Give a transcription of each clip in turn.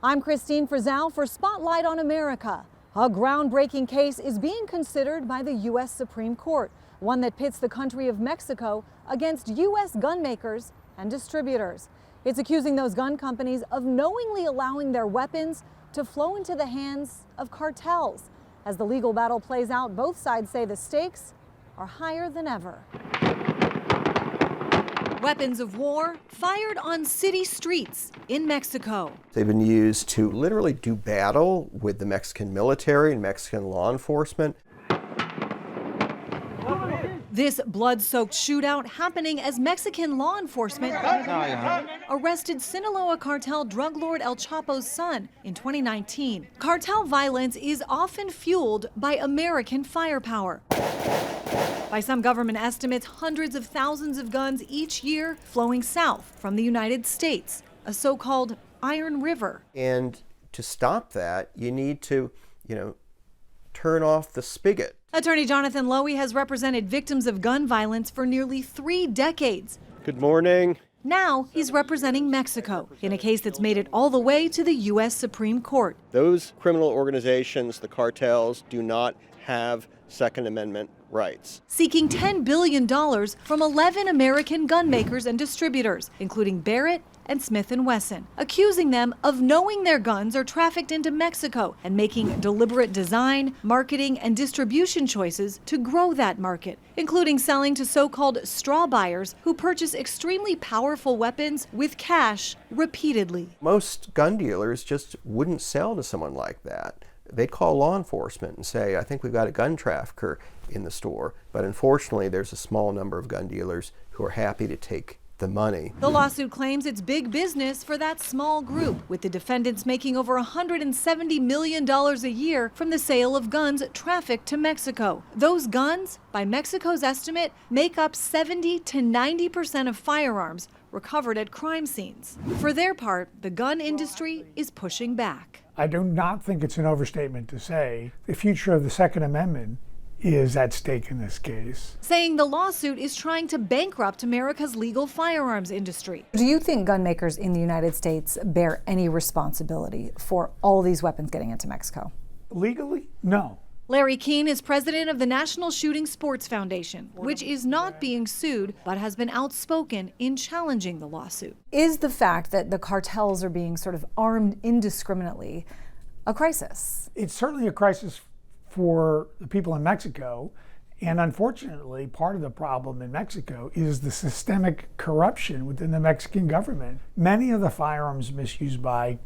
I'm Christine Frizzell for Spotlight on America. A groundbreaking case is being considered by the U.S. Supreme Court, one that pits the country of Mexico against U.S. gun makers and distributors. It's accusing those gun companies of knowingly allowing their weapons to flow into the hands of cartels. As the legal battle plays out, both sides say the stakes are higher than ever. Weapons of war fired on city streets in Mexico. They've been used to literally do battle with the Mexican military and Mexican law enforcement. This blood-soaked shootout happening as Mexican law enforcement arrested Sinaloa cartel drug lord El Chapo's son in 2019. Cartel violence is often fueled by American firepower. By some government estimates, hundreds of thousands of guns each year flowing south from the United States, a so-called Iron River. And to stop that, you need to, turn off the spigot. Attorney Jonathan Lowy has represented victims of gun violence for nearly 3 decades. Good morning. Now he's representing Mexico in a case that's made it all the way to the U.S. Supreme Court. Those criminal organizations, the cartels, do not have Second Amendment rights. Seeking $10 billion from 11 American gun makers and distributors, including Barrett and Smith & Wesson, accusing them of knowing their guns are trafficked into Mexico and making deliberate design, marketing, and distribution choices to grow that market, including selling to so-called straw buyers who purchase extremely powerful weapons with cash repeatedly. Most gun dealers just wouldn't sell to someone like that. They'd call law enforcement and say, I think we've got a gun trafficker in the store. But unfortunately, there's a small number of gun dealers who are happy to take the money. The lawsuit claims it's big business for that small group, with the defendants making over $170 million a year from the sale of guns trafficked to Mexico. Those guns, by Mexico's estimate, make up 70 to 90% of firearms recovered at crime scenes. For their part, the gun industry is pushing back. I do not think it's an overstatement to say the future of the Second Amendment is at stake in this case. Saying the lawsuit is trying to bankrupt America's legal firearms industry. Do you think gun makers in the United States bear any responsibility for all these weapons getting into Mexico? Legally, no. Larry Keene is president of the National Shooting Sports Foundation, which is not being sued, but has been outspoken in challenging the lawsuit. Is the fact that the cartels are being sort of armed indiscriminately a crisis? It's certainly a crisis for the people in Mexico, and unfortunately, part of the problem in Mexico is the systemic corruption within the Mexican government. Many of the firearms misused by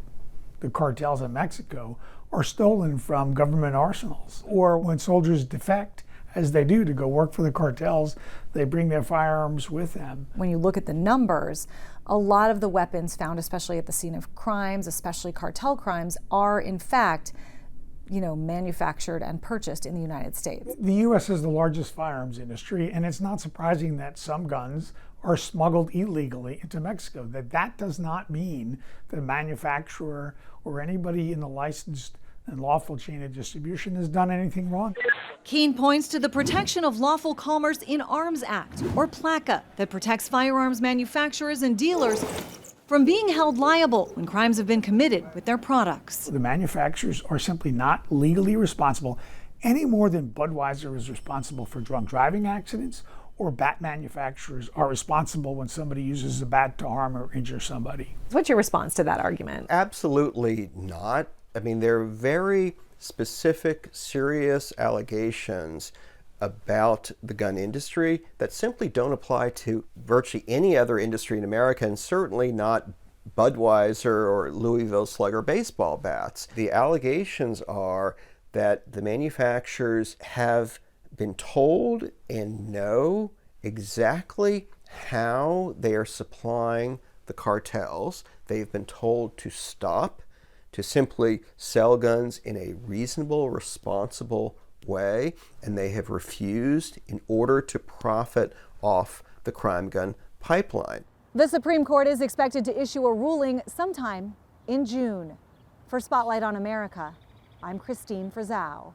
the cartels in Mexico are stolen from government arsenals, or when soldiers defect, as they do, to go work for the cartels, they bring their firearms with them. When you look at the numbers, a lot of the weapons found, especially at the scene of crimes, especially cartel crimes, are in fact manufactured and purchased in the United States. The U.S. is the largest firearms industry, and it's not surprising that some guns are smuggled illegally into Mexico. That does not mean that a manufacturer or anybody in the licensed and lawful chain of distribution has done anything wrong. Keene points to the Protection of Lawful Commerce in Arms Act, or PLACA, that protects firearms manufacturers and dealers from being held liable when crimes have been committed with their products. The manufacturers are simply not legally responsible any more than Budweiser is responsible for drunk driving accidents, or bat manufacturers are responsible when somebody uses a bat to harm or injure somebody. What's your response to that argument? Absolutely not. I mean, there are very specific, serious allegations about the gun industry that simply don't apply to virtually any other industry in America, and certainly not Budweiser or Louisville Slugger baseball bats. The allegations are that the manufacturers have been told and know exactly how they are supplying the cartels. They've been told to stop, to simply sell guns in a reasonable, responsible way, and they have refused in order to profit off the crime gun pipeline. The Supreme Court is expected to issue a ruling sometime in June. For Spotlight on America, I'm Christine Frizzell.